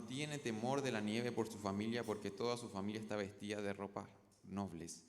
No tiene temor de la nieve por su familia, porque toda su familia está vestida de ropas nobles.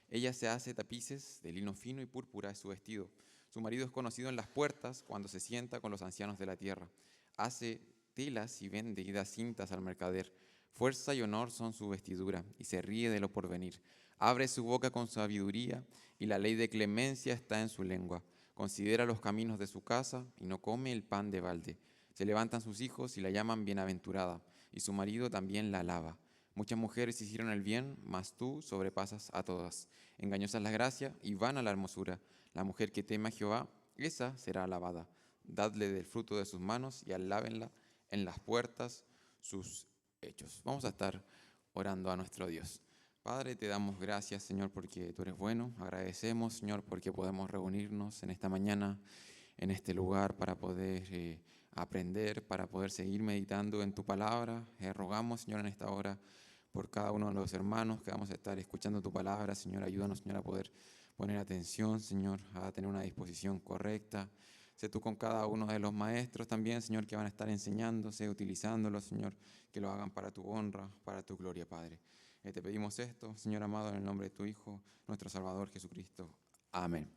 Ella se hace tapices de lino fino y púrpura es su vestido. Su marido es conocido en las puertas cuando se sienta con los ancianos de la tierra. Hace telas y vende y da cintas al mercader. Fuerza y honor son su vestidura, y se ríe de lo porvenir. Abre su boca con sabiduría, y la ley de clemencia está en su lengua. Considera los caminos de su casa, y no come el pan de balde. Se levantan sus hijos y la llaman bienaventurada, y su marido también la alaba. Muchas mujeres hicieron el bien, mas tú sobrepasas a todas. Engañosa es la gracia y vana la hermosura. La mujer que teme a Jehová, esa será alabada. Dadle del fruto de sus manos y alábenla en las puertas sus hechos. Vamos a estar orando a nuestro Dios. Padre, te damos gracias, Señor, porque tú eres bueno. Agradecemos, Señor, porque podemos reunirnos en esta mañana, en este lugar, para poder aprender, para poder seguir meditando en tu palabra. Rogamos, Señor, en esta hora por cada uno de los hermanos que vamos a estar escuchando tu palabra. Señor, ayúdanos, Señor, a poder poner atención, Señor, a tener una disposición correcta. Sé tú con cada uno de los maestros también, Señor, que van a estar enseñándose, utilizándolos, Señor, que lo hagan para tu honra, para tu gloria, Padre. Te pedimos esto, Señor amado, en el nombre de tu Hijo, nuestro Salvador Jesucristo. Amén.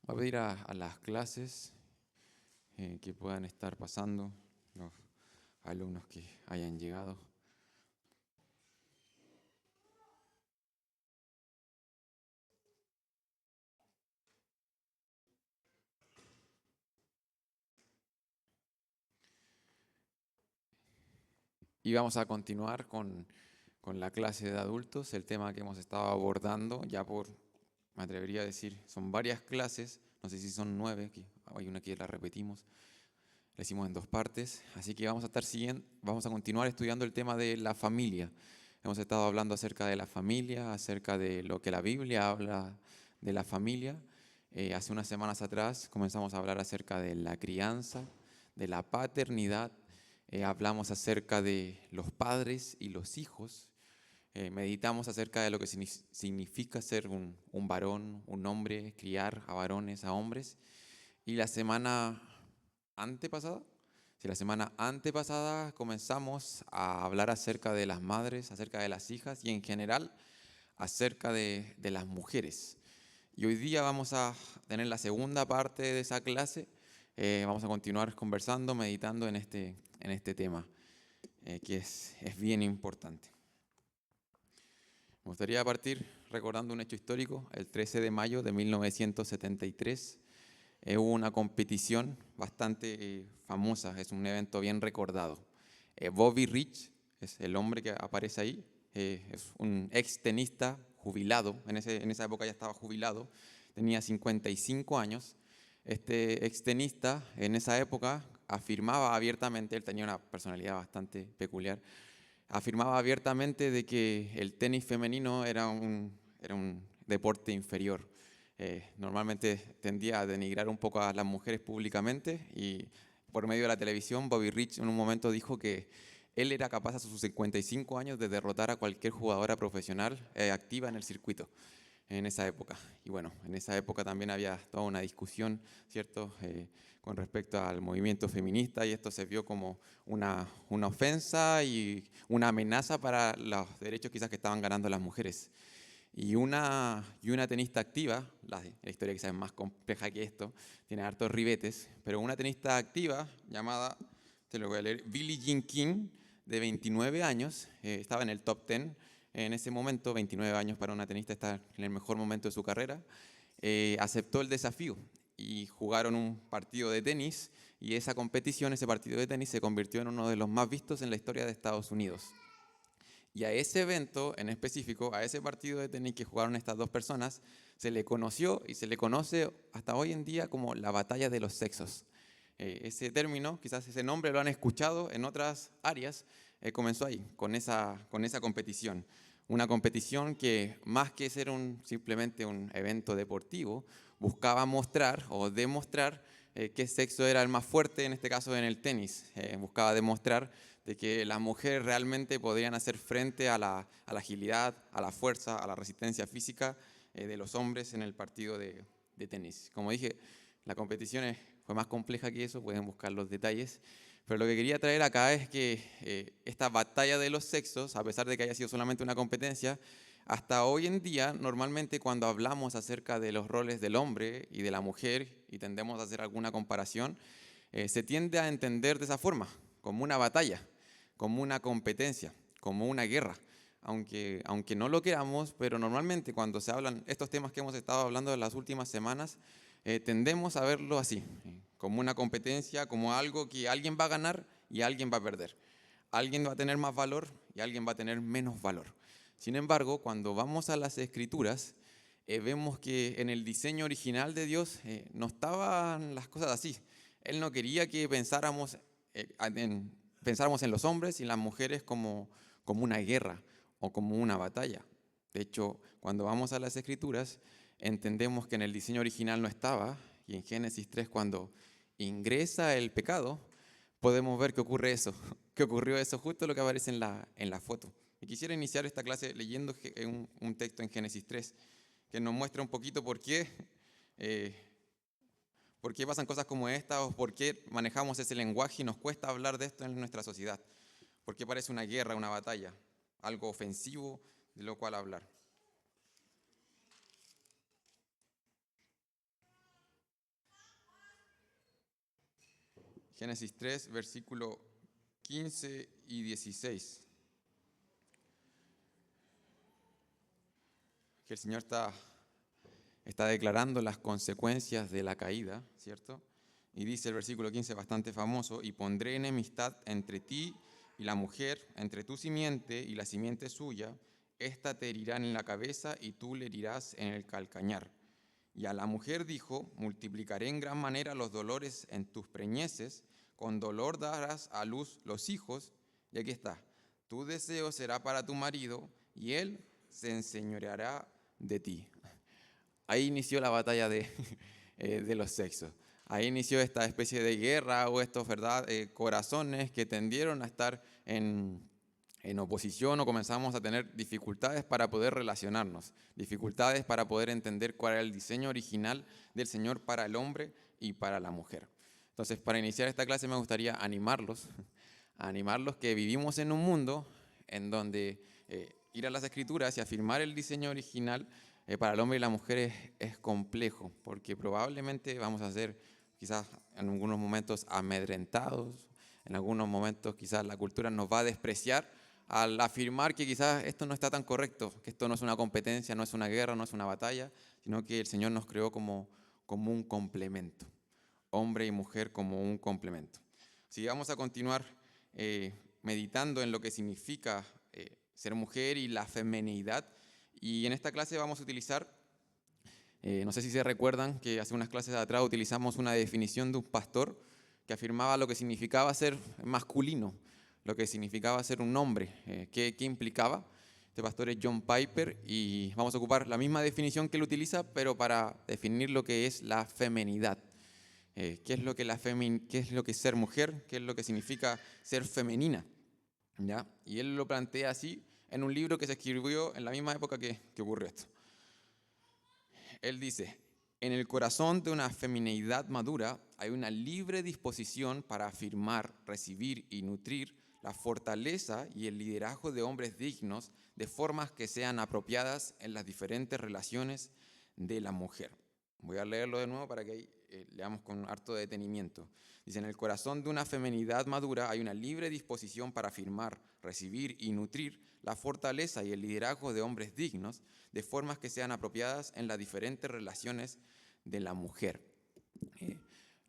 Voy a pedir a las clases que puedan estar pasando, los alumnos que hayan llegado. Y vamos a continuar con la clase de adultos, el tema que hemos estado abordando, ya me atrevería a decir, son varias clases, no sé si son 9, hay una que la repetimos, la hicimos en 2 partes, así que vamos a continuar estudiando el tema de la familia. Hemos estado hablando acerca de la familia, acerca de lo que la Biblia habla de la familia. Hace unas semanas atrás comenzamos a hablar acerca de la crianza, de la paternidad. Hablamos acerca de los padres y los hijos. Meditamos acerca de lo que significa ser un varón, un hombre, criar a varones, a hombres. Y la semana antepasada, la semana antepasada comenzamos a hablar acerca de las madres, acerca de las hijas y en general acerca de las mujeres. Y hoy día vamos a tener la segunda parte de esa clase. Vamos a continuar conversando, meditando en este tema, que es bien importante. Me gustaría partir recordando un hecho histórico. El 13 de mayo de 1973 hubo una competición bastante famosa, es un evento bien recordado. Bobby Rich es el hombre que aparece ahí, es un ex tenista jubilado, en esa época ya estaba jubilado, tenía 55 años. Este ex tenista en esa época afirmaba abiertamente, él tenía una personalidad bastante peculiar, afirmaba abiertamente de que el tenis femenino era un deporte inferior. Normalmente tendía a denigrar un poco a las mujeres públicamente y por medio de la televisión Bobby Rich en un momento dijo que él era capaz a sus 55 años de derrotar a cualquier jugadora profesional activa en el circuito en esa época. Y bueno, en esa época también había toda una discusión, ¿cierto?, con respecto al movimiento feminista, y esto se vio como una ofensa y una amenaza para los derechos quizás que estaban ganando las mujeres. Y una tenista activa, la historia quizás es más compleja que esto, tiene hartos ribetes, pero una tenista activa llamada, te lo voy a leer, Billie Jean King, de 29 años, estaba en el top 10 en ese momento. 29 años para una tenista, está en el mejor momento de su carrera. Aceptó el desafío y jugaron un partido de tenis, y esa competición, ese partido de tenis se convirtió en uno de los más vistos en la historia de Estados Unidos. Y a ese evento en específico, a ese partido de tenis que jugaron estas dos personas, se le conoció y se le conoce hasta hoy en día como la batalla de los sexos. Ese término, quizás ese nombre lo han escuchado en otras áreas, comenzó ahí, con esa competición. Una competición que, más que ser simplemente un evento deportivo, buscaba mostrar o demostrar qué sexo era el más fuerte, en este caso en el tenis. Buscaba demostrar de que las mujeres realmente podrían hacer frente a la agilidad, a la fuerza, a la resistencia física de los hombres en el partido de tenis. Como dije, la competición fue más compleja que eso, pueden buscar los detalles, Pero lo que quería traer acá es que esta batalla de los sexos, a pesar de que haya sido solamente una competencia, hasta hoy en día, normalmente cuando hablamos acerca de los roles del hombre y de la mujer y tendemos a hacer alguna comparación, se tiende a entender de esa forma, como una batalla, como una competencia, como una guerra. Aunque no lo queramos, pero normalmente cuando se hablan estos temas que hemos estado hablando en las últimas semanas, tendemos a verlo así, como una competencia, como algo que alguien va a ganar y alguien va a perder. Alguien va a tener más valor y alguien va a tener menos valor. Sin embargo, cuando vamos a las Escrituras, vemos que en el diseño original de Dios no estaban las cosas así. Él no quería que pensáramos en los hombres y las mujeres como una guerra o como una batalla. De hecho, cuando vamos a las Escrituras, entendemos que en el diseño original no estaba, y en Génesis 3, cuando ingresa el pecado, podemos ver que ocurre eso, que ocurrió eso justo lo que aparece en la foto. Y quisiera iniciar esta clase leyendo un texto en Génesis 3, que nos muestra un poquito eh, por qué pasan cosas como esta, o por qué manejamos ese lenguaje y nos cuesta hablar de esto en nuestra sociedad. ¿Por qué parece una guerra, una batalla, algo ofensivo de lo cual hablar? Génesis 3, versículo 15 y 16. Que el Señor está declarando las consecuencias de la caída, ¿cierto? Y dice el versículo 15, bastante famoso: y pondré enemistad entre ti y la mujer, entre tu simiente y la simiente suya, ésta te herirá en la cabeza y tú le herirás en el calcañar. Y a la mujer dijo: multiplicaré en gran manera los dolores en tus preñeces, con dolor darás a luz los hijos. Y aquí está: tu deseo será para tu marido, y él se enseñoreará de ti. Ahí inició la batalla de los sexos. Ahí inició esta especie de guerra o estos, ¿verdad?, corazones que tendieron a estar en oposición, o comenzamos a tener dificultades para poder relacionarnos, dificultades para poder entender cuál era el diseño original del Señor para el hombre y para la mujer. Entonces, para iniciar esta clase me gustaría animarlos, a animarlos que vivimos en un mundo en donde ir a las Escrituras y afirmar el diseño original para el hombre y la mujer es complejo, porque probablemente vamos a ser quizás en algunos momentos amedrentados, en algunos momentos quizás la cultura nos va a despreciar al afirmar que quizás esto no está tan correcto, que esto no es una competencia, no es una guerra, no es una batalla, sino que el Señor nos creó como un complemento, hombre y mujer como un complemento. Si vamos a continuar meditando en lo que significa ser mujer y la feminidad, y en esta clase vamos a utilizar, no sé si se recuerdan que hace unas clases atrás utilizamos una definición de un pastor que afirmaba lo que significaba ser masculino, lo que significaba ser un hombre, qué implicaba. Este pastor es John Piper y vamos a ocupar la misma definición que él utiliza, pero para definir lo que es la feminidad. ¿Qué es lo que qué es lo que es ser mujer? ¿Qué es lo que significa ser femenina? ¿Ya? Y él lo plantea así en un libro que se escribió en la misma época que ocurrió esto. Él dice: en el corazón de una femineidad madura hay una libre disposición para afirmar, recibir y nutrir la fortaleza y el liderazgo de hombres dignos de formas que sean apropiadas en las diferentes relaciones de la mujer. Voy a leerlo de nuevo para que leamos con harto detenimiento. Dice: en el corazón de una feminidad madura hay una libre disposición para afirmar, recibir y nutrir la fortaleza y el liderazgo de hombres dignos de formas que sean apropiadas en las diferentes relaciones de la mujer.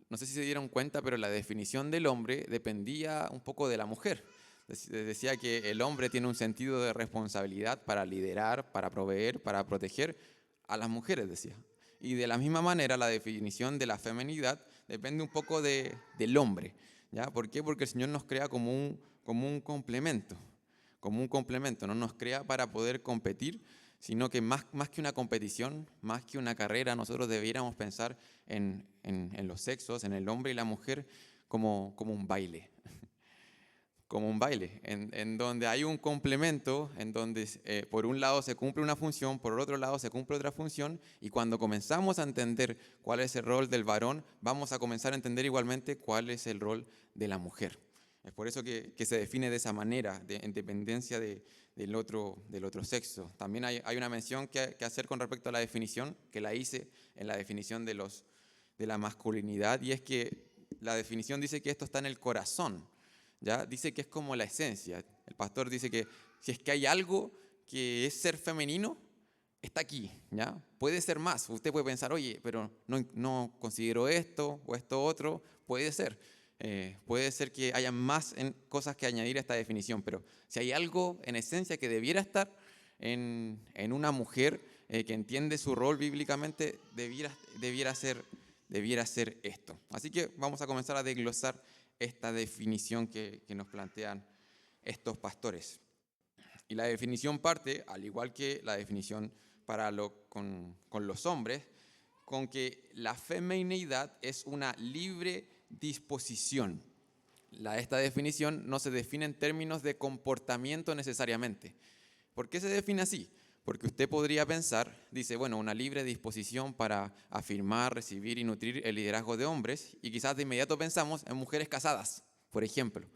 No sé si se dieron cuenta, pero la definición del hombre dependía un poco de la mujer. Decía que el hombre tiene un sentido de responsabilidad para liderar, para proveer, para proteger a las mujeres, decía. Y de la misma manera, la definición de la feminidad depende un poco del hombre. ¿Ya? ¿Por qué? Porque el Señor nos crea como un complemento. Como un complemento, no nos crea para poder competir, sino que más que una competición, más que una carrera, nosotros debiéramos pensar en los sexos, en el hombre y la mujer, como un baile. Como un baile, en donde hay un complemento, en donde por un lado se cumple una función, por otro lado se cumple otra función, y cuando comenzamos a entender cuál es el rol del varón, vamos a comenzar a entender igualmente cuál es el rol de la mujer. Es por eso que se define de esa manera, en dependencia del otro sexo. También hay una mención que hacer con respecto a la definición, que la hice en la definición de la masculinidad, y es que la definición dice que esto está en el corazón, ¿ya? Dice que es como la esencia. El pastor dice que si es que hay algo que es ser femenino, está aquí, ¿ya? Puede ser más. Usted puede pensar, oye, pero no considero esto o esto otro. Puede ser. Puede ser que haya más cosas que añadir a esta definición, pero si hay algo en esencia que debiera estar en una mujer que entiende su rol bíblicamente, debiera ser esto. Así que vamos a comenzar a desglosar esta definición que nos plantean estos pastores. Y la definición parte, al igual que la definición con los hombres, con que la femineidad es una libre disposición. Esta definición no se define en términos de comportamiento necesariamente. ¿Por qué se define así? Porque usted podría pensar, dice, bueno, una libre disposición para afirmar, recibir y nutrir el liderazgo de hombres, y quizás de inmediato pensamos en mujeres casadas, por ejemplo.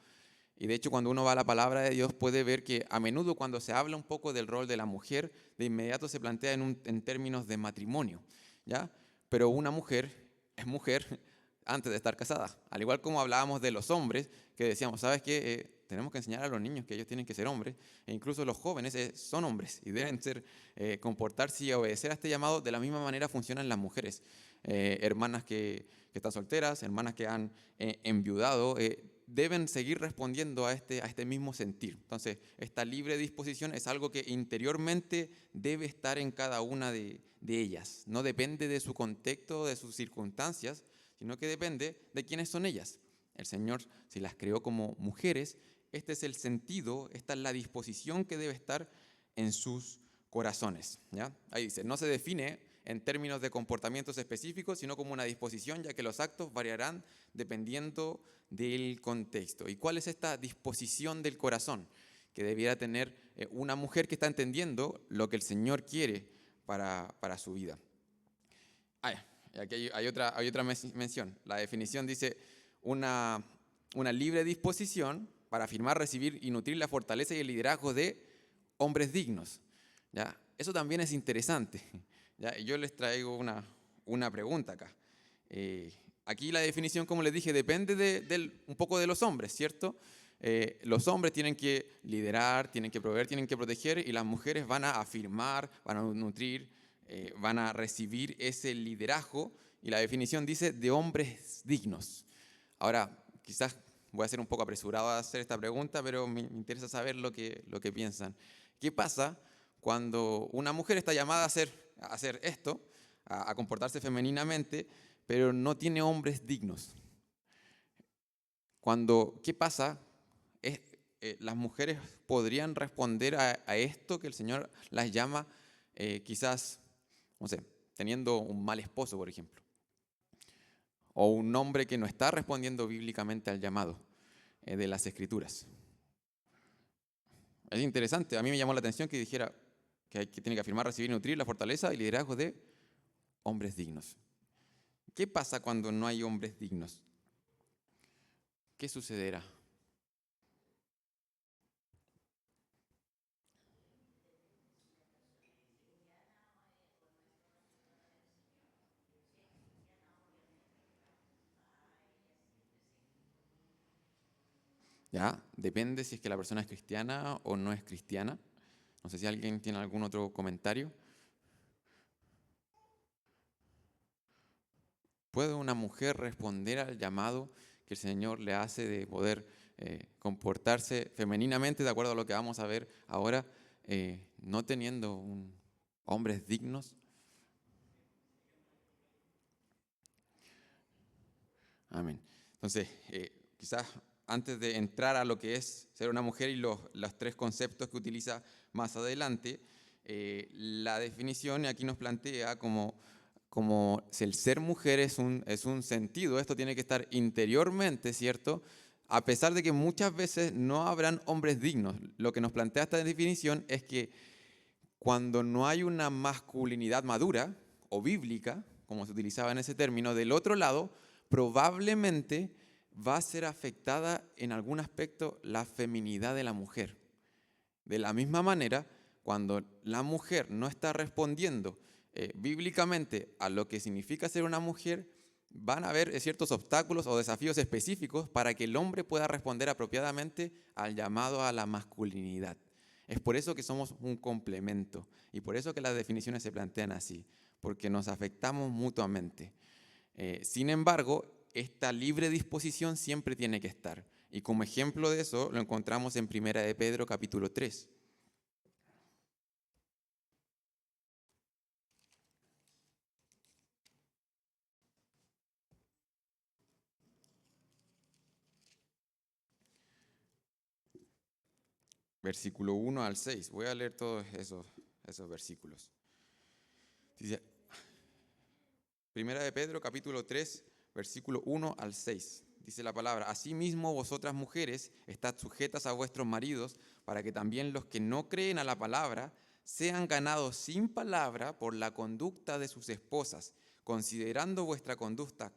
Y de hecho, cuando uno va a la palabra de Dios, puede ver que a menudo cuando se habla un poco del rol de la mujer, de inmediato se plantea en términos de matrimonio, ¿ya? Pero una mujer es mujer antes de estar casada. Al igual como hablábamos de los hombres, que decíamos, ¿sabes qué? Tenemos que enseñar a los niños que ellos tienen que ser hombres, e incluso los jóvenes son hombres y deben comportarse y obedecer a este llamado. De la misma manera funcionan las mujeres. Hermanas que están solteras, hermanas que han enviudado, deben seguir respondiendo a este mismo sentir. Entonces, esta libre disposición es algo que interiormente debe estar en cada una de ellas. No depende de su contexto, de sus circunstancias, sino que depende de quiénes son ellas. El Señor, si las creó como mujeres, este es el sentido, esta es la disposición que debe estar en sus corazones, ¿ya? Ahí dice, no se define en términos de comportamientos específicos, sino como una disposición, ya que los actos variarán dependiendo del contexto. ¿Y cuál es esta disposición del corazón que debiera tener una mujer que está entendiendo lo que el Señor quiere para su vida? Aquí hay otra mención. La definición dice una libre disposición para afirmar, recibir y nutrir la fortaleza y el liderazgo de hombres dignos, ¿ya? Eso también es interesante, ¿ya? Y yo les traigo una pregunta acá. Aquí la definición, como les dije, depende un poco de los hombres, ¿cierto? Los hombres tienen que liderar, tienen que proveer, tienen que proteger, y las mujeres van a afirmar, van a nutrir, van a recibir ese liderazgo, y la definición dice de hombres dignos. Ahora, quizás voy a ser un poco apresurado a hacer esta pregunta, pero me interesa saber lo que piensan. ¿Qué pasa cuando una mujer está llamada a hacer esto, a comportarse femeninamente, pero no tiene hombres dignos? ¿Qué pasa? Las mujeres podrían responder a esto que el Señor las llama, quizás, no sé, teniendo un mal esposo, por ejemplo, o un hombre que no está respondiendo bíblicamente al llamado de las Escrituras. Es interesante, a mí me llamó la atención que dijera que tiene que afirmar, recibir y nutrir la fortaleza y liderazgo de hombres dignos. ¿Qué pasa cuando no hay hombres dignos? ¿Qué sucederá? ¿Ya? Depende si es que la persona es cristiana o no es cristiana. No sé si alguien tiene algún otro comentario. ¿Puede una mujer responder al llamado que el Señor le hace de poder comportarse femeninamente, de acuerdo a lo que vamos a ver ahora, no teniendo hombres dignos? Amén. Entonces, quizás antes de entrar a lo que es ser una mujer y los tres conceptos que utiliza más adelante, la definición aquí nos plantea como si el ser mujer es un sentido, esto tiene que estar interiormente, ¿cierto? A pesar de que muchas veces no habrán hombres dignos. Lo que nos plantea esta definición es que cuando no hay una masculinidad madura o bíblica, como se utilizaba en ese término, del otro lado, probablemente va a ser afectada en algún aspecto la feminidad de la mujer. De la misma manera, cuando la mujer no está respondiendo bíblicamente a lo que significa ser una mujer, van a haber ciertos obstáculos o desafíos específicos para que el hombre pueda responder apropiadamente al llamado a la masculinidad. Es por eso que somos un complemento y por eso que las definiciones se plantean así, porque nos afectamos mutuamente. Sin embargo, esta libre disposición siempre tiene que estar. Y como ejemplo de eso lo encontramos en 1 de Pedro capítulo 3. Versículo 1 al 6. Voy a leer todos esos versículos. Dice, 1 de Pedro capítulo 3, versículo 1 al 6. Dice la palabra: asimismo vosotras mujeres estad sujetas a vuestros maridos, para que también los que no creen a la palabra sean ganados sin palabra por la conducta de sus esposas, considerando vuestra conducta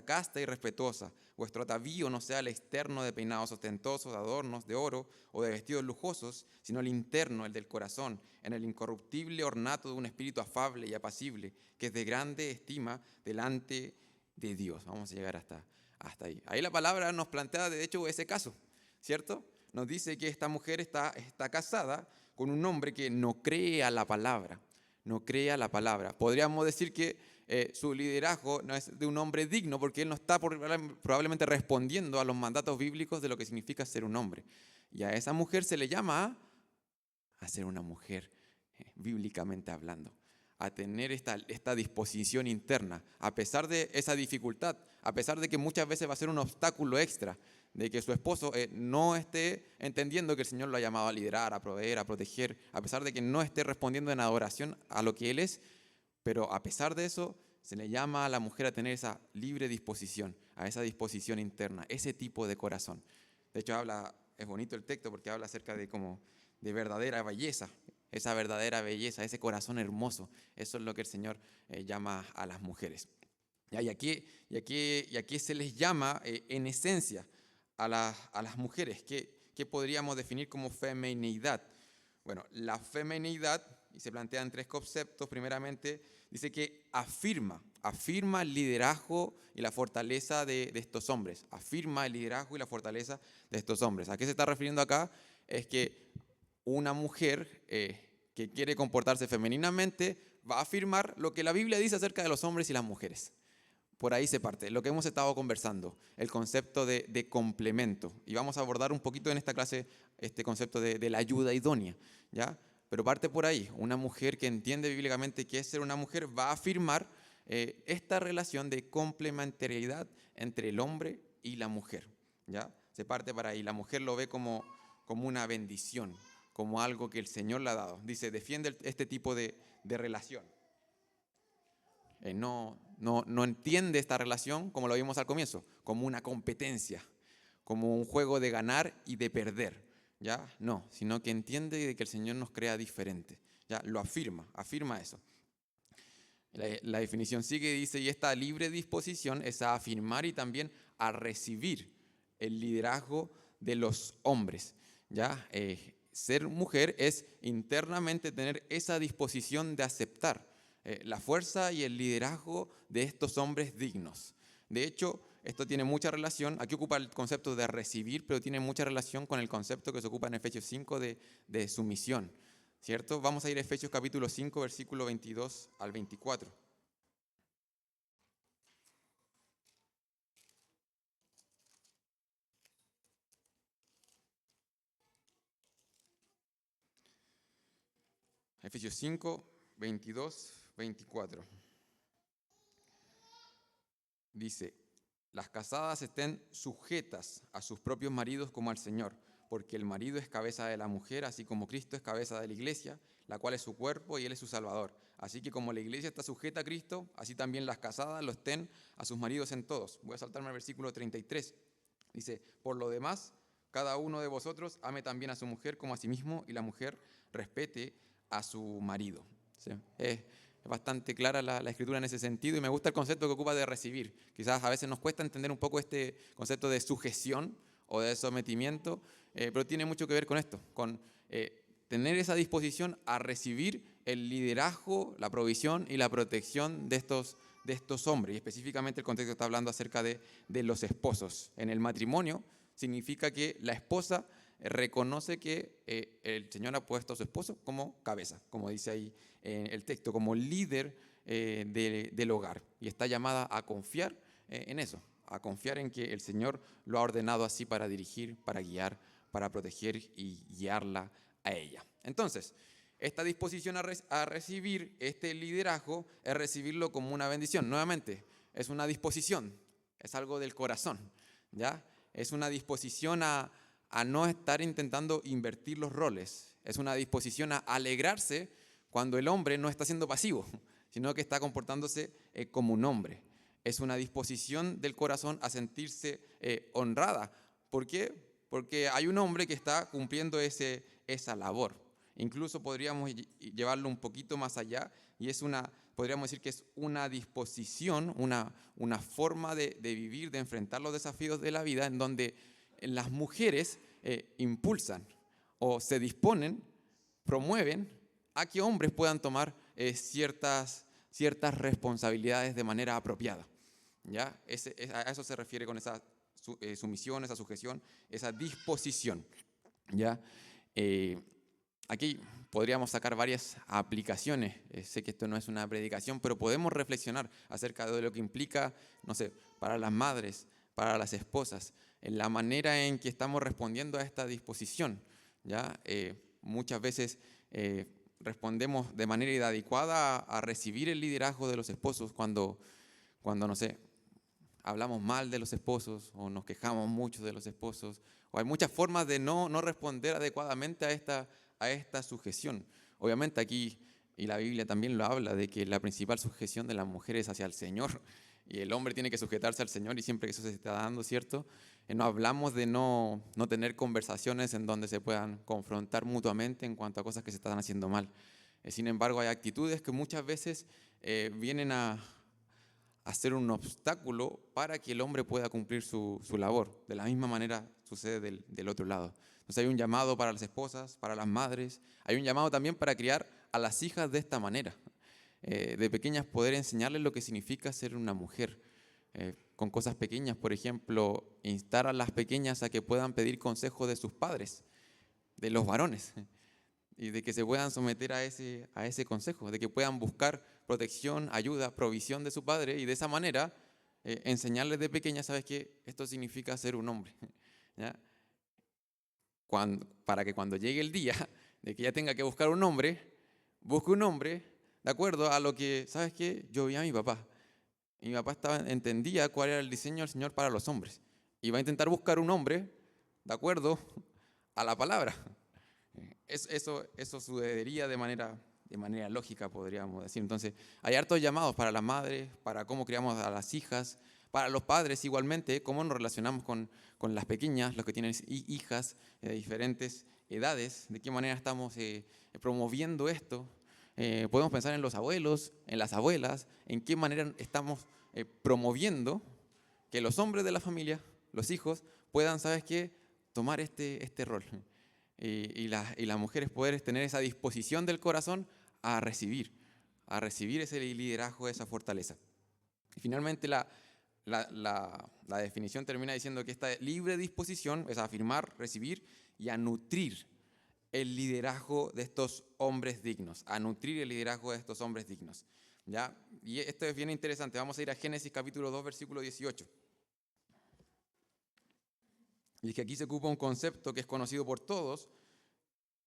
casta y respetuosa. Vuestro atavío no sea el externo de peinados ostentosos, de adornos de oro o de vestidos lujosos, sino el interno, el del corazón, en el incorruptible ornato de un espíritu afable y apacible, que es de grande estima delante de Dios. Vamos a llegar hasta ahí. Ahí la palabra nos plantea, de hecho, ese caso, ¿cierto? Nos dice que esta mujer está casada con un hombre que no cree a la palabra. No cree a la palabra. Podríamos decir que su liderazgo no es de un hombre digno, porque él no está probablemente respondiendo a los mandatos bíblicos de lo que significa ser un hombre. Y a esa mujer se le llama a ser una mujer, bíblicamente hablando, a tener esta disposición interna, a pesar de esa dificultad, a pesar de que muchas veces va a ser un obstáculo extra, de que su esposo no esté entendiendo que el Señor lo ha llamado a liderar, a proveer, a proteger, a pesar de que no esté respondiendo en adoración a lo que Él es, pero a pesar de eso, se le llama a la mujer a tener esa libre disposición, a esa disposición interna, ese tipo de corazón. De hecho, es bonito el texto porque habla acerca de verdadera belleza, esa verdadera belleza, ese corazón hermoso. Eso es lo que el Señor llama a las mujeres. Y aquí se les llama en esencia a las mujeres. ¿Qué podríamos definir como femineidad? Bueno, la femineidad, y se plantea en tres conceptos. Primeramente, dice que afirma el liderazgo y la fortaleza de estos hombres. Afirma el liderazgo y la fortaleza de estos hombres. ¿A qué se está refiriendo acá? Es que una mujer que quiere comportarse femeninamente va a afirmar lo que la Biblia dice acerca de los hombres y las mujeres. Por ahí se parte, lo que hemos estado conversando, el concepto de complemento. Y vamos a abordar un poquito en esta clase este concepto de la ayuda idónea, ¿ya? Pero parte por ahí. Una mujer que entiende bíblicamente qué es ser una mujer va a afirmar esta relación de complementariedad entre el hombre y la mujer, ¿ya? Se parte para ahí. La mujer lo ve como una bendición, como algo que el Señor le ha dado. Dice, defiende este tipo de relación. No entiende esta relación, como lo vimos al comienzo, como una competencia, como un juego de ganar y de perder, ¿ya? No, sino que entiende que el Señor nos crea diferente, ¿ya? Lo afirma eso. La definición sigue y dice, y esta libre disposición es a afirmar y también a recibir el liderazgo de los hombres, ¿ya? Ser mujer es internamente tener esa disposición de aceptar la fuerza y el liderazgo de estos hombres dignos. De hecho, esto tiene mucha relación, aquí ocupa el concepto de recibir, pero tiene mucha relación con el concepto que se ocupa en Efesios 5 de sumisión, ¿cierto? Vamos a ir a Efesios capítulo 5, versículo 22 al 24. Efesios 5, 22, 24. Dice, las casadas estén sujetas a sus propios maridos como al Señor, porque el marido es cabeza de la mujer, así como Cristo es cabeza de la iglesia, la cual es su cuerpo y Él es su Salvador. Así que como la iglesia está sujeta a Cristo, así también las casadas lo estén a sus maridos en todos. Voy a saltarme al versículo 33. Dice, por lo demás, cada uno de vosotros ame también a su mujer como a sí mismo, y la mujer respete a su marido. ¿Sí? Es bastante clara la escritura en ese sentido y me gusta el concepto que ocupa de recibir. Quizás a veces nos cuesta entender un poco este concepto de sujeción o de sometimiento, pero tiene mucho que ver con esto, con tener esa disposición a recibir el liderazgo, la provisión y la protección de estos hombres. Y específicamente el contexto está hablando acerca de los esposos. En el matrimonio significa que la esposa reconoce que el Señor ha puesto a su esposo como cabeza, como dice ahí el texto, como líder del hogar. Y está llamada a confiar en eso, a confiar en que el Señor lo ha ordenado así para dirigir, para guiar, para proteger y guiarla a ella. Entonces, esta disposición a recibir este liderazgo es recibirlo como una bendición. Nuevamente, es una disposición, es algo del corazón, ¿ya? Es una disposición a no estar intentando invertir los roles. Es una disposición a alegrarse cuando el hombre no está siendo pasivo, sino que está comportándose como un hombre. Es una disposición del corazón a sentirse honrada. ¿Por qué? Porque hay un hombre que está cumpliendo esa labor. Incluso podríamos llevarlo un poquito más allá y podríamos decir que es una disposición, una forma de vivir, de enfrentar los desafíos de la vida en donde las mujeres impulsan o se disponen, promueven a que hombres puedan tomar ciertas responsabilidades de manera apropiada. ¿Ya? A eso se refiere con esa sumisión, esa sujeción, esa disposición. ¿Ya? Aquí podríamos sacar varias aplicaciones. Sé que esto no es una predicación, pero podemos reflexionar acerca de lo que implica, no sé, para las madres, para las esposas, en la manera en que estamos respondiendo a esta disposición. ¿Ya? Muchas veces respondemos de manera inadecuada a recibir el liderazgo de los esposos cuando no sé, hablamos mal de los esposos o nos quejamos mucho de los esposos, o hay muchas formas de no responder adecuadamente a esta sujeción. Obviamente aquí, y la Biblia también lo habla, de que la principal sujeción de la mujer es hacia el Señor, y el hombre tiene que sujetarse al Señor, y siempre que eso se está dando, ¿cierto? No hablamos de no tener conversaciones en donde se puedan confrontar mutuamente en cuanto a cosas que se están haciendo mal. Sin embargo, hay actitudes que muchas veces vienen a ser un obstáculo para que el hombre pueda cumplir su labor. De la misma manera sucede del otro lado. Entonces hay un llamado para las esposas, para las madres, hay un llamado también para criar a las hijas de esta manera. De pequeñas poder enseñarles lo que significa ser una mujer. Con cosas pequeñas, por ejemplo, instar a las pequeñas a que puedan pedir consejo de sus padres, de los varones, y de que se puedan someter a ese consejo, de que puedan buscar protección, ayuda, provisión de su padre y de esa manera enseñarles de pequeña, ¿sabes qué? Esto significa ser un hombre. ¿Ya? Para que cuando llegue el día de que ella tenga que buscar un hombre, busque un hombre de acuerdo a lo que, ¿sabes qué? Yo vi a mi papá. Y mi papá entendía cuál era el diseño del Señor para los hombres. Y va a intentar buscar un hombre de acuerdo a la palabra. Eso sucedería de manera lógica, podríamos decir. Entonces, hay hartos llamados para las madres, para cómo criamos a las hijas, para los padres igualmente, cómo nos relacionamos con las pequeñas, los que tienen hijas de diferentes edades, de qué manera estamos promoviendo esto. Podemos pensar en los abuelos, en las abuelas, en qué manera estamos promoviendo que los hombres de la familia, los hijos, puedan, ¿sabes qué?, tomar este rol. Y las mujeres poder tener esa disposición del corazón a recibir ese liderazgo, esa fortaleza. Y finalmente la definición termina diciendo que esta libre disposición es a afirmar, recibir y a nutrir el liderazgo de estos hombres dignos, a nutrir el liderazgo de estos hombres dignos. ¿Ya? Y esto es bien interesante. Vamos a ir a Génesis capítulo 2, versículo 18. Y es que aquí se ocupa un concepto que es conocido por todos,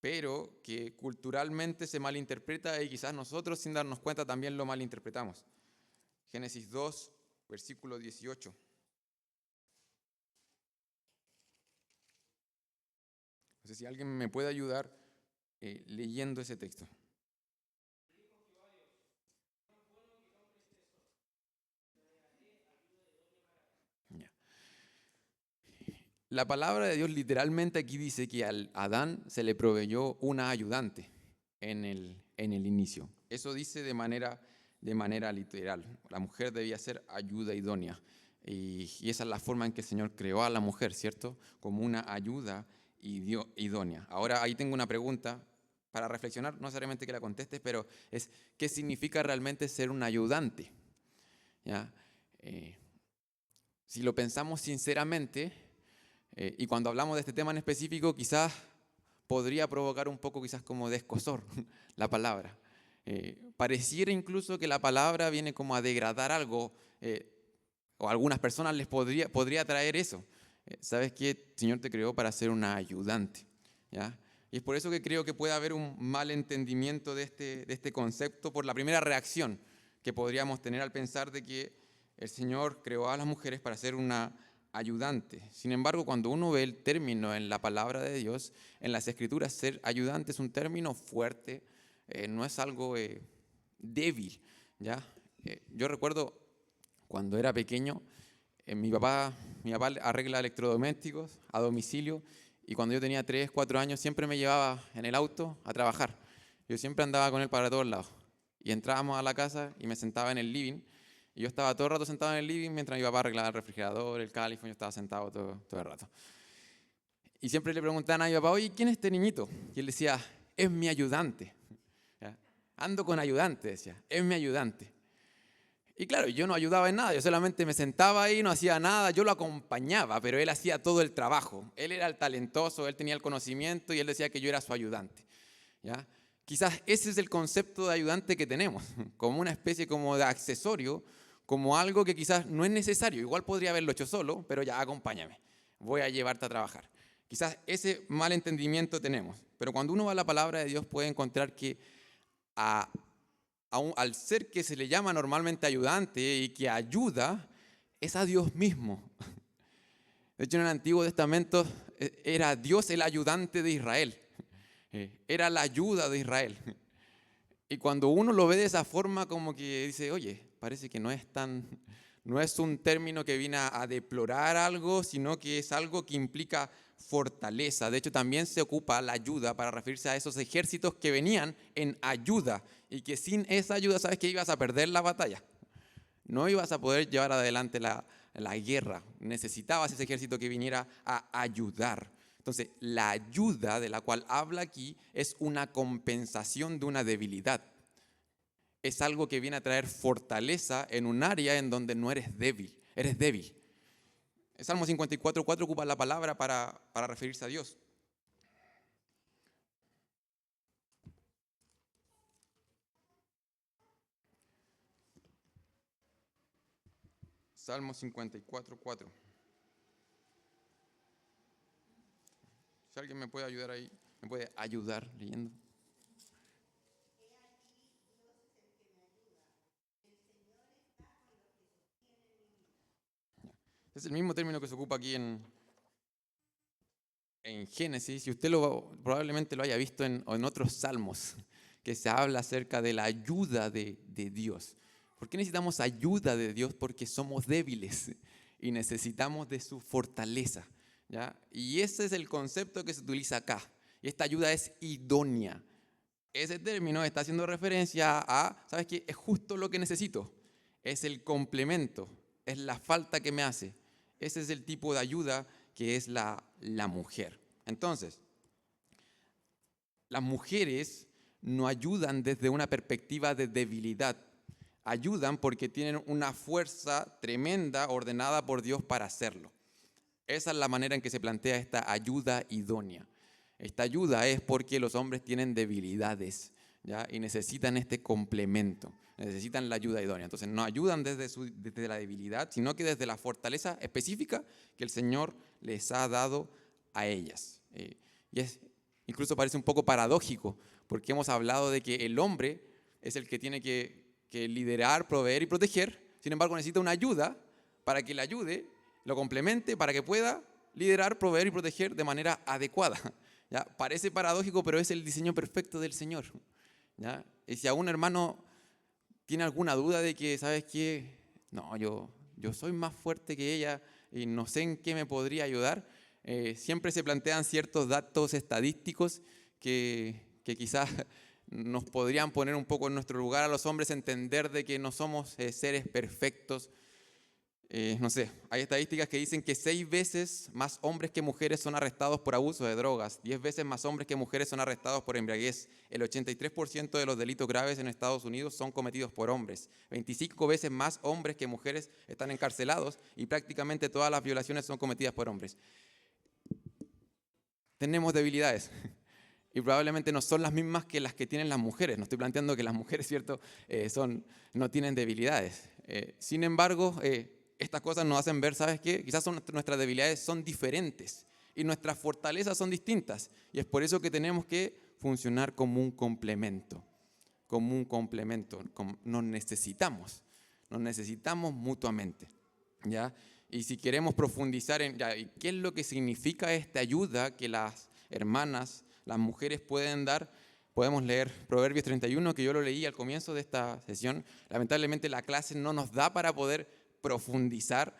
pero que culturalmente se malinterpreta y quizás nosotros sin darnos cuenta también lo malinterpretamos. Génesis 2, versículo 18. No sé si alguien me puede ayudar leyendo ese texto. Ya. La palabra de Dios literalmente aquí dice que al Adán se le proveyó una ayudante en el inicio. Eso dice de manera literal. La mujer debía ser ayuda idónea. Y esa es la forma en que el Señor creó a la mujer, ¿cierto? Como una ayuda idónea. Ahora ahí tengo una pregunta para reflexionar, no necesariamente que la contestes, pero es, ¿qué significa realmente ser un ayudante? ¿Ya? Si lo pensamos sinceramente, y cuando hablamos de este tema en específico, quizás podría provocar un poco quizás como de escozor la palabra. Pareciera incluso que la palabra viene como a degradar algo, o a algunas personas les podría traer eso. ¿Sabes qué? El Señor te creó para ser una ayudante, ¿ya? Y es por eso que creo que puede haber un mal entendimiento de este concepto por la primera reacción que podríamos tener al pensar de que el Señor creó a las mujeres para ser una ayudante. Sin embargo, cuando uno ve el término en la palabra de Dios, en las Escrituras, ser ayudante es un término fuerte, no es algo débil, ¿ya? Yo recuerdo cuando era pequeño, mi papá arregla electrodomésticos a domicilio y cuando yo tenía 3, 4 años siempre me llevaba en el auto a trabajar. Yo siempre andaba con él para todos lados. Y entrábamos a la casa y me sentaba en el living. Y yo estaba todo el rato sentado en el living mientras mi papá arreglaba el refrigerador, el califón, yo estaba sentado todo el rato. Y siempre le preguntaban a mi papá, oye, ¿quién es este niñito? Y él decía, es mi ayudante. ¿Ya? Ando con ayudante, decía, es mi ayudante. Y claro, yo no ayudaba en nada, yo solamente me sentaba ahí, no hacía nada, yo lo acompañaba, pero él hacía todo el trabajo. Él era el talentoso, él tenía el conocimiento y él decía que yo era su ayudante. ¿Ya? Quizás ese es el concepto de ayudante que tenemos, como una especie como de accesorio, como algo que quizás no es necesario. Igual podría haberlo hecho solo, pero ya acompáñame, voy a llevarte a trabajar. Quizás ese mal entendimiento tenemos, pero cuando uno va a la palabra de Dios puede encontrar que al ser que se le llama normalmente ayudante y que ayuda, es a Dios mismo. De hecho, en el Antiguo Testamento era Dios el ayudante de Israel. Era la ayuda de Israel. Y cuando uno lo ve de esa forma, como que dice, oye, parece que no es un término que viene a deplorar algo, sino que es algo que implica fortaleza. De hecho, también se ocupa la ayuda para referirse a esos ejércitos que venían en ayuda y que sin esa ayuda, ¿sabes que ibas a perder la batalla? No ibas a poder llevar adelante la guerra. Necesitabas ese ejército que viniera a ayudar. Entonces, la ayuda de la cual habla aquí es una compensación de una debilidad. Es algo que viene a traer fortaleza en un área en donde no eres débil, eres débil. El Salmo 54:4 ocupa la palabra para referirse a Dios. Salmo 54:4. Si alguien me puede ayudar ahí, me puede ayudar leyendo. Es el mismo término que se ocupa aquí en Génesis, y usted probablemente lo haya visto en otros salmos, que se habla acerca de la ayuda de Dios. ¿Por qué necesitamos ayuda de Dios? Porque somos débiles y necesitamos de su fortaleza, ¿ya? Y ese es el concepto que se utiliza acá. Y esta ayuda es idónea. Ese término está haciendo referencia a, ¿sabes qué? Es justo lo que necesito. Es el complemento, es la falta que me hace. Ese es el tipo de ayuda que es la mujer. Entonces, las mujeres no ayudan desde una perspectiva de debilidad. Ayudan porque tienen una fuerza tremenda ordenada por Dios para hacerlo. Esa es la manera en que se plantea esta ayuda idónea. Esta ayuda es porque los hombres tienen debilidades, ¿ya? Y necesitan este complemento, necesitan la ayuda idónea. Entonces no ayudan desde la debilidad, sino que desde la fortaleza específica que el Señor les ha dado a ellas. Incluso parece un poco paradójico, porque hemos hablado de que el hombre es el que tiene que liderar, proveer y proteger. Sin embargo, necesita una ayuda para que le ayude, lo complemente, para que pueda liderar, proveer y proteger de manera adecuada. ¿Ya? Parece paradójico, pero es el diseño perfecto del Señor. ¿Ya? Y si algún hermano tiene alguna duda de que, ¿sabes qué? No, yo soy más fuerte que ella y no sé en qué me podría ayudar. Siempre se plantean ciertos datos estadísticos que quizás nos podrían poner un poco en nuestro lugar a los hombres, entender de que no somos seres perfectos. No sé, hay estadísticas que dicen que 6 veces más hombres que mujeres son arrestados por abuso de drogas, 10 veces más hombres que mujeres son arrestados por embriaguez. El 83% de los delitos graves en Estados Unidos son cometidos por hombres. 25 veces más hombres que mujeres están encarcelados y prácticamente todas las violaciones son cometidas por hombres. Tenemos debilidades y probablemente no son las mismas que las que tienen las mujeres. No estoy planteando que las mujeres, ¿cierto?, no tienen debilidades. Sin embargo, estas cosas nos hacen ver, ¿sabes qué? Quizás nuestras debilidades son diferentes y nuestras fortalezas son distintas. Y es por eso que tenemos que funcionar como un complemento. Como un complemento. Nos necesitamos mutuamente, ¿ya? Y si queremos profundizar en qué es lo que significa esta ayuda que las hermanas, las mujeres pueden dar, podemos leer Proverbios 31, que yo lo leí al comienzo de esta sesión. Lamentablemente la clase no nos da para poder profundizar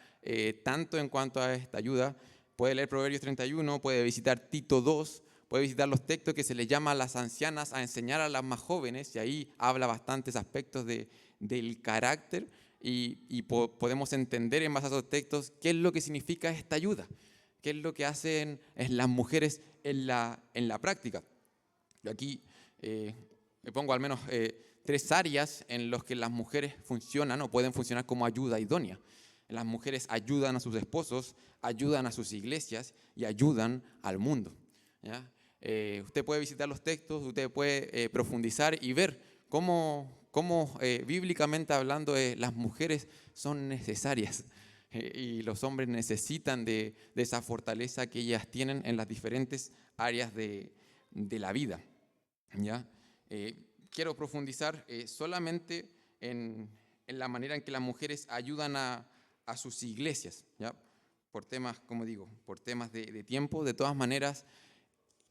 tanto en cuanto a esta ayuda. Puede leer Proverbios 31, puede visitar Tito 2, puede visitar los textos que se les llama a las ancianas a enseñar a las más jóvenes, y ahí habla bastantes aspectos del carácter, y podemos entender en base a esos textos qué es lo que significa esta ayuda, qué es lo que hacen las mujeres en la práctica. Yo aquí me pongo al menos 3 áreas en las que las mujeres funcionan o pueden funcionar como ayuda idónea. Las mujeres ayudan a sus esposos, ayudan a sus iglesias y ayudan al mundo, ¿ya? Usted puede visitar los textos, usted puede profundizar y ver cómo bíblicamente hablando las mujeres son necesarias y los hombres necesitan de esa fortaleza que ellas tienen en las diferentes áreas de la vida, ¿ya? Quiero profundizar solamente en la manera en que las mujeres ayudan a sus iglesias, ¿ya? Por temas, como digo, por temas de tiempo. De todas maneras,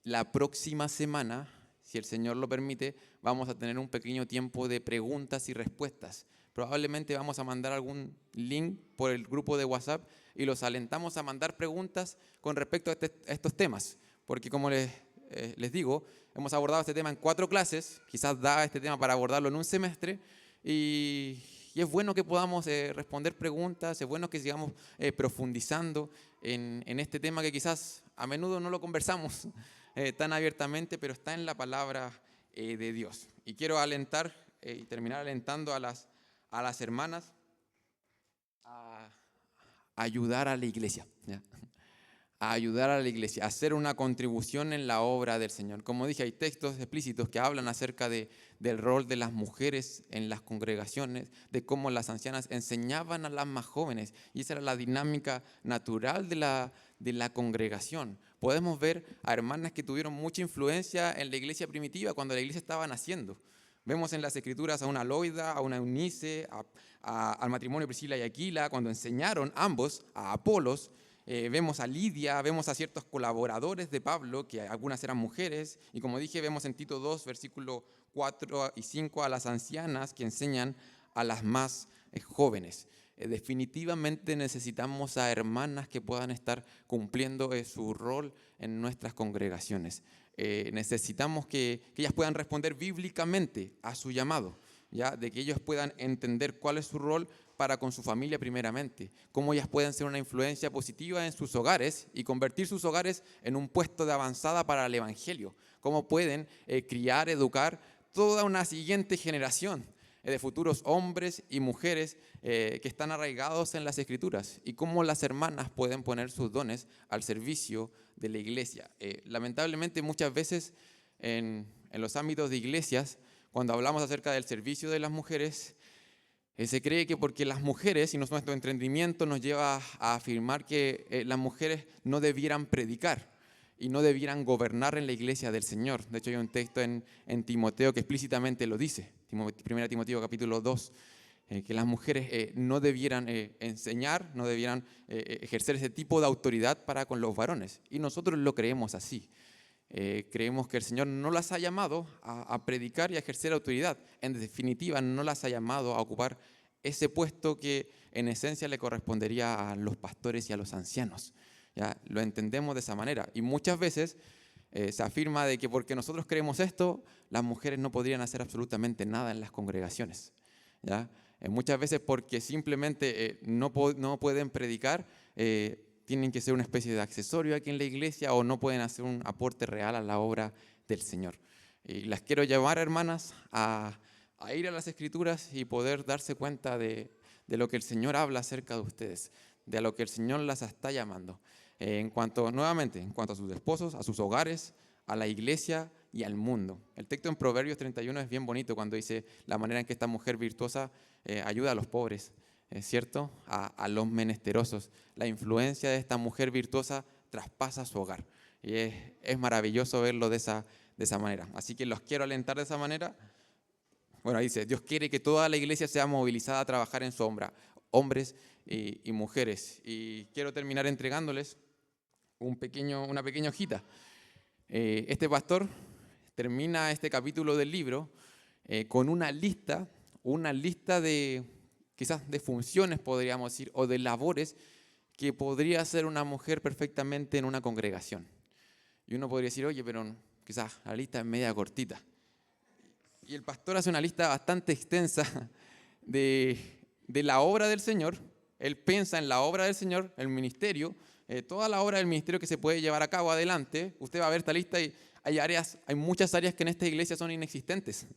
la próxima semana, si el Señor lo permite, vamos a tener un pequeño tiempo de preguntas y respuestas. Probablemente vamos a mandar algún link por el grupo de WhatsApp y los alentamos a mandar preguntas con respecto a estos temas, porque como les digo, hemos abordado este tema en 4 clases, quizás da este tema para abordarlo en un semestre, y es bueno que podamos responder preguntas, es bueno que sigamos profundizando en este tema que quizás a menudo no lo conversamos tan abiertamente, pero está en la palabra de Dios. Y quiero alentar y terminar alentando a las hermanas a ayudar a la iglesia, ¿ya? A ayudar a la iglesia, a hacer una contribución en la obra del Señor. Como dije, hay textos explícitos que hablan acerca del rol de las mujeres en las congregaciones, de cómo las ancianas enseñaban a las más jóvenes, y esa era la dinámica natural de la congregación. Podemos ver a hermanas que tuvieron mucha influencia en la iglesia primitiva cuando la iglesia estaba naciendo. Vemos en las Escrituras a una Loida, a una Eunice, al matrimonio Priscila y Aquila, cuando enseñaron ambos a Apolos. Vemos a Lidia, vemos a ciertos colaboradores de Pablo, que algunas eran mujeres, y como dije, vemos en Tito 2, versículo 4 y 5, a las ancianas que enseñan a las más jóvenes. Definitivamente necesitamos a hermanas que puedan estar cumpliendo su rol en nuestras congregaciones. Necesitamos que ellas puedan responder bíblicamente a su llamado, ¿ya? De que ellos puedan entender cuál es su rol para con su familia primeramente, cómo ellas pueden ser una influencia positiva en sus hogares y convertir sus hogares en un puesto de avanzada para el evangelio, cómo pueden criar, educar toda una siguiente generación de futuros hombres y mujeres que están arraigados en las Escrituras, y cómo las hermanas pueden poner sus dones al servicio de la iglesia. Lamentablemente muchas veces en los ámbitos de iglesias, cuando hablamos acerca del servicio de las mujeres, se cree que porque las mujeres, y nuestro entendimiento nos lleva a afirmar que las mujeres no debieran predicar y no debieran gobernar en la iglesia del Señor. De hecho, hay un texto en Timoteo que explícitamente lo dice, 1 Timoteo capítulo 2, que las mujeres no debieran enseñar, no debieran ejercer ese tipo de autoridad para con los varones. Y nosotros lo creemos así. Creemos que el Señor no las ha llamado a predicar y a ejercer autoridad. En definitiva, no las ha llamado a ocupar ese puesto que en esencia le correspondería a los pastores y a los ancianos. ¿Ya? Lo entendemos de esa manera. Y muchas veces Se afirma de que porque nosotros creemos esto, las mujeres no podrían hacer absolutamente nada en las congregaciones, ¿ya? Muchas veces porque simplemente no pueden predicar, tienen que ser una especie de accesorio aquí en la iglesia o no pueden hacer un aporte real a la obra del Señor. Y las quiero llamar, hermanas, a ir a las Escrituras y poder darse cuenta de lo que el Señor habla acerca de ustedes, de lo que el Señor las está llamando. Nuevamente, en cuanto a sus esposos, a sus hogares, a la iglesia y al mundo. El texto en Proverbios 31 es bien bonito cuando dice la manera en que esta mujer virtuosa ayuda a los pobres, ¿cierto? A los menesterosos. La influencia de esta mujer virtuosa traspasa su hogar. Y es maravilloso verlo de esa manera. Así que los quiero alentar de esa manera. Bueno, dice, Dios quiere que toda la iglesia sea movilizada a trabajar en su obra, hombres y mujeres. Y quiero terminar entregándoles una pequeña hojita. Este pastor termina este capítulo del libro con una lista de, quizás de funciones, podríamos decir, o de labores que podría hacer una mujer perfectamente en una congregación. Y uno podría decir, oye, pero quizás la lista es media cortita. Y el pastor hace una lista bastante extensa de la obra del Señor. Él piensa en la obra del Señor, el ministerio, toda la obra del ministerio que se puede llevar a cabo adelante. Usted va a ver esta lista y hay muchas áreas que en esta iglesia son inexistentes.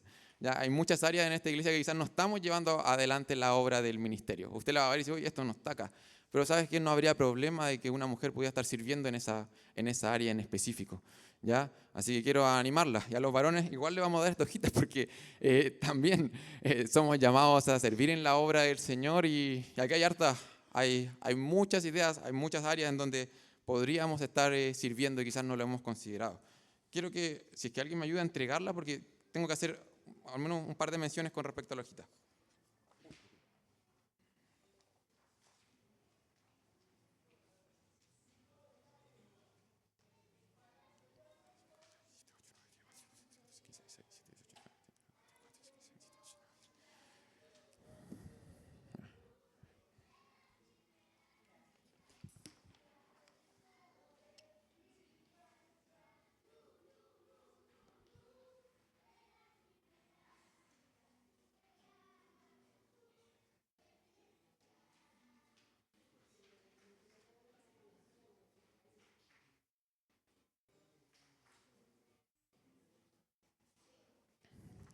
Ya, hay muchas áreas en esta iglesia que quizás no estamos llevando adelante la obra del ministerio. Usted la va a ver y dice, oye, esto no está acá. Pero ¿sabes qué? No habría problema de que una mujer pudiera estar sirviendo en esa área en específico, ¿ya? Así que quiero animarla. Y a los varones igual le vamos a dar estas hojitas porque también somos llamados a servir en la obra del Señor y aquí hay muchas ideas, hay muchas áreas en donde podríamos estar sirviendo y quizás no lo hemos considerado. Quiero que, si es que alguien me ayuda a entregarla, porque tengo que hacer al menos un par de menciones con respecto a la hojita.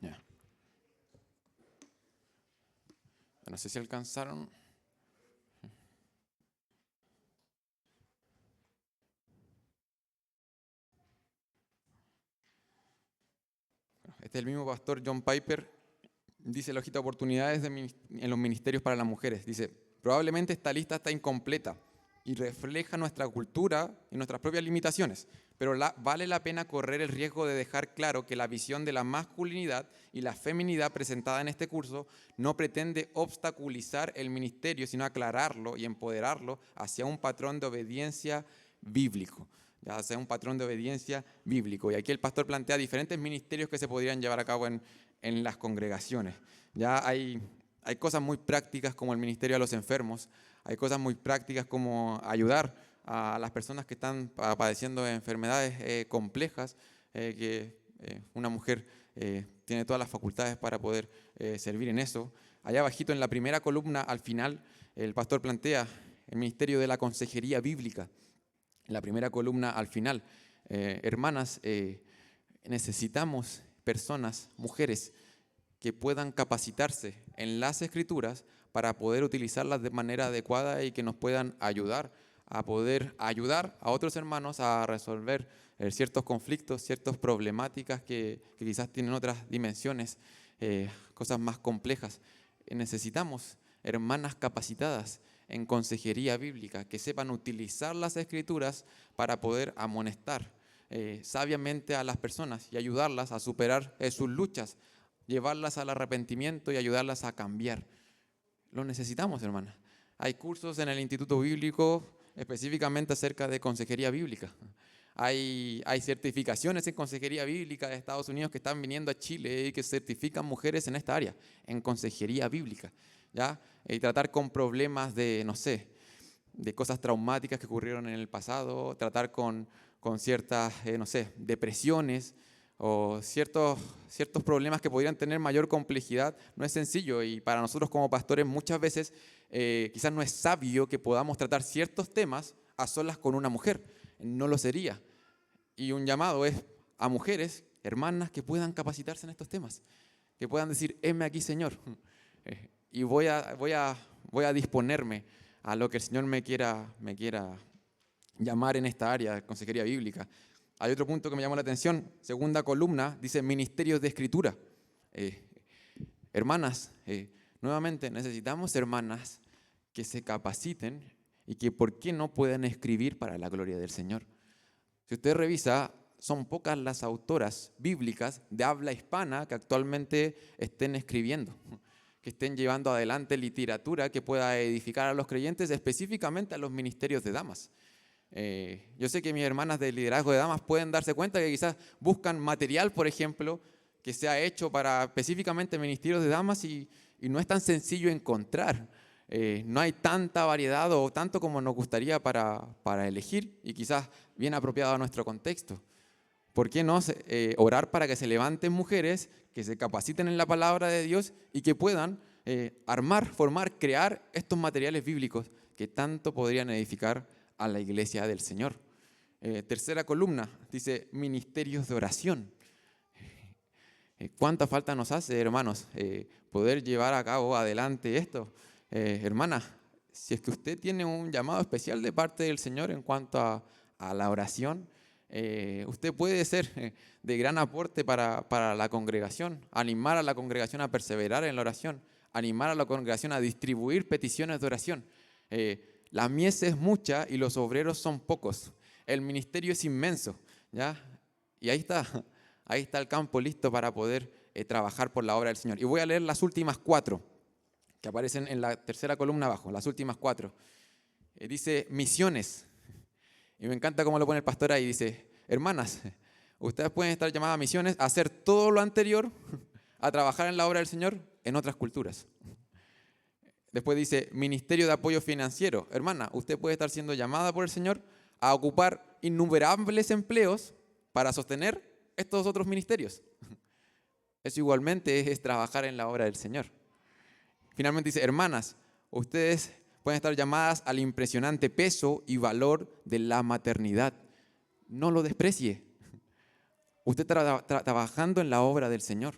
Ya. No sé si alcanzaron. Este es el mismo pastor John Piper, dice la hojita de oportunidades en los ministerios para las mujeres. Dice, probablemente esta lista está incompleta y refleja nuestra cultura y nuestras propias limitaciones, pero vale la pena correr el riesgo de dejar claro que la visión de la masculinidad y la feminidad presentada en este curso no pretende obstaculizar el ministerio, sino aclararlo y empoderarlo hacia un patrón de obediencia bíblico. Ya sea un patrón de obediencia bíblico. Y aquí el pastor plantea diferentes ministerios que se podrían llevar a cabo en las congregaciones. Ya hay cosas muy prácticas como el ministerio a los enfermos, hay cosas muy prácticas como ayudar a las personas que están padeciendo enfermedades complejas, que una mujer tiene todas las facultades para poder servir en eso. Allá abajito en la primera columna, al final, el pastor plantea el ministerio de la consejería bíblica. En la primera columna al final, hermanas, necesitamos personas, mujeres, que puedan capacitarse en las Escrituras para poder utilizarlas de manera adecuada y que nos puedan ayudar a poder ayudar a otros hermanos a resolver ciertos conflictos, ciertas problemáticas que quizás tienen otras dimensiones, cosas más complejas. Necesitamos hermanas capacitadas en consejería bíblica, que sepan utilizar las Escrituras para poder amonestar sabiamente a las personas y ayudarlas a superar sus luchas, llevarlas al arrepentimiento y ayudarlas a cambiar. Lo necesitamos, hermanas. Hay cursos en el Instituto Bíblico específicamente acerca de consejería bíblica. Hay certificaciones en consejería bíblica de Estados Unidos que están viniendo a Chile y que certifican mujeres en esta área, en consejería bíblica, ¿ya? Y tratar con problemas de, no sé, de cosas traumáticas que ocurrieron en el pasado, tratar con ciertas, no sé, depresiones o ciertos problemas que podrían tener mayor complejidad. No es sencillo, y para nosotros como pastores muchas veces quizás no es sabio que podamos tratar ciertos temas a solas con una mujer. No lo sería. Y un llamado es a mujeres, hermanas, que puedan capacitarse en estos temas, que puedan decir, heme aquí, Señor, y voy a disponerme a lo que el Señor me quiera llamar en esta área de consejería bíblica. Hay otro punto que me llamó la atención, segunda columna, dice ministerios de escritura. Hermanas, nuevamente necesitamos hermanas que se capaciten y que, ¿por qué no puedan escribir para la gloria del Señor? Si usted revisa, son pocas las autoras bíblicas de habla hispana que actualmente estén escribiendo, que estén llevando adelante literatura que pueda edificar a los creyentes, específicamente a los ministerios de damas. Yo sé que mis hermanas de liderazgo de damas pueden darse cuenta que quizás buscan material, por ejemplo, que sea hecho para específicamente ministerios de damas y no es tan sencillo encontrar. No hay tanta variedad o tanto como nos gustaría para elegir y quizás bien apropiado a nuestro contexto. ¿Por qué no orar para que se levanten mujeres que se capaciten en la palabra de Dios y que puedan armar, formar, crear estos materiales bíblicos que tanto podrían edificar a la iglesia del Señor? Tercera columna, dice ministerios de oración. ¿Cuánta falta nos hace, hermanos, poder llevar a cabo adelante esto? Hermana, si es que usted tiene un llamado especial de parte del Señor en cuanto a la oración, usted puede ser de gran aporte para la congregación, animar a la congregación a perseverar en la oración, animar a la congregación a distribuir peticiones de oración. La mies es mucha y los obreros son pocos. El ministerio es inmenso, ¿ya? Y ahí está el campo listo para poder trabajar por la obra del Señor. Y voy a leer las últimas 4 que aparecen en la tercera columna abajo, las últimas 4. Dice misiones. Y me encanta cómo lo pone el pastor ahí. Dice, hermanas, ustedes pueden estar llamadas a misiones, a hacer todo lo anterior, a trabajar en la obra del Señor en otras culturas. Después dice, ministerio de apoyo financiero. Hermana, usted puede estar siendo llamada por el Señor a ocupar innumerables empleos para sostener estos otros ministerios. Eso igualmente es trabajar en la obra del Señor. Finalmente dice, hermanas, ustedes pueden estar llamadas al impresionante peso y valor de la maternidad. No lo desprecie. Usted está trabajando en la obra del Señor.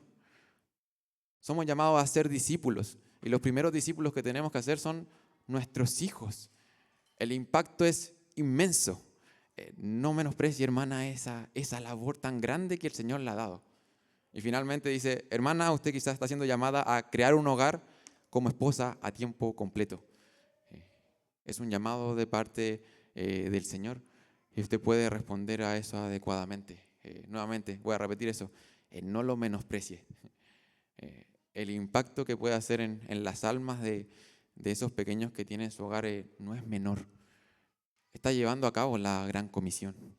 Somos llamados a ser discípulos. Y los primeros discípulos que tenemos que hacer son nuestros hijos. El impacto es inmenso. No menosprecie, hermana, esa labor tan grande que el Señor le ha dado. Y finalmente dice, hermana, usted quizás está siendo llamada a crear un hogar como esposa a tiempo completo. Es un llamado de parte del Señor y usted puede responder a eso adecuadamente. Nuevamente, voy a repetir eso, no lo menosprecie. El impacto que puede hacer en las almas de esos pequeños que tienen su hogar no es menor. Está llevando a cabo la gran comisión.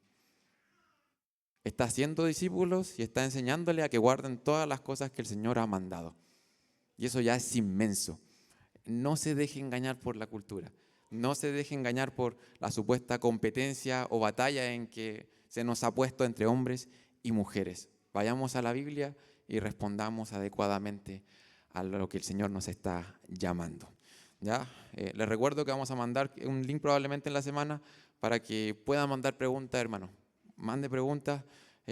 Está haciendo discípulos y está enseñándole a que guarden todas las cosas que el Señor ha mandado. Y eso ya es inmenso. No se deje engañar por la cultura. No se deje engañar por la supuesta competencia o batalla en que se nos ha puesto entre hombres y mujeres. Vayamos a la Biblia y respondamos adecuadamente a lo que el Señor nos está llamando. ¿Ya? Les recuerdo que vamos a mandar un link probablemente en la semana para que puedan mandar preguntas, hermano. Mande preguntas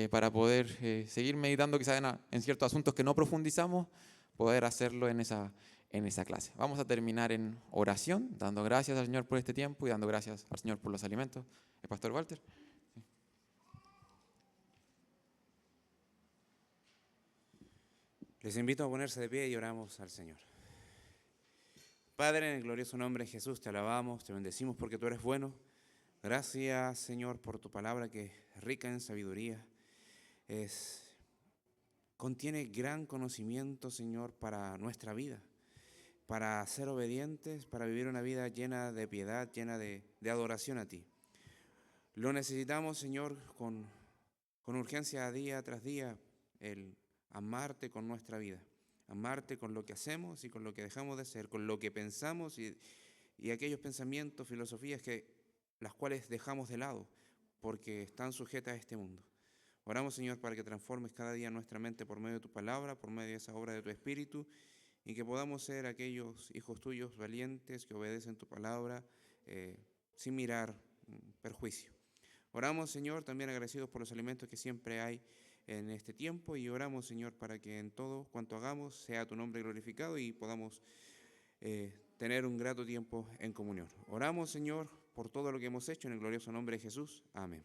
para poder seguir meditando quizás en ciertos asuntos que no profundizamos, poder hacerlo en esa clase. Vamos a terminar en oración, dando gracias al Señor por este tiempo y dando gracias al Señor por los alimentos. ¿El pastor Walter? Les invito a ponerse de pie y oramos al Señor. Padre, en el glorioso nombre de Jesús, te alabamos, te bendecimos porque tú eres bueno. Gracias, Señor, por tu palabra que es rica en sabiduría. Contiene gran conocimiento, Señor, para nuestra vida, para ser obedientes, para vivir una vida llena de piedad, llena de adoración a ti. Lo necesitamos, Señor, con urgencia día tras día, el amarte con nuestra vida, amarte con lo que hacemos y con lo que dejamos de hacer, con lo que pensamos y y aquellos pensamientos, filosofías las cuales dejamos de lado porque están sujetas a este mundo. Oramos, Señor, para que transformes cada día nuestra mente por medio de tu palabra, por medio de esa obra de tu Espíritu, y que podamos ser aquellos hijos tuyos valientes que obedecen tu palabra sin mirar perjuicio. Oramos, Señor, también agradecidos por los alimentos que siempre hay en este tiempo, y oramos, Señor, para que en todo cuanto hagamos sea tu nombre glorificado y podamos tener un grato tiempo en comunión. Oramos, Señor, por todo lo que hemos hecho en el glorioso nombre de Jesús. Amén.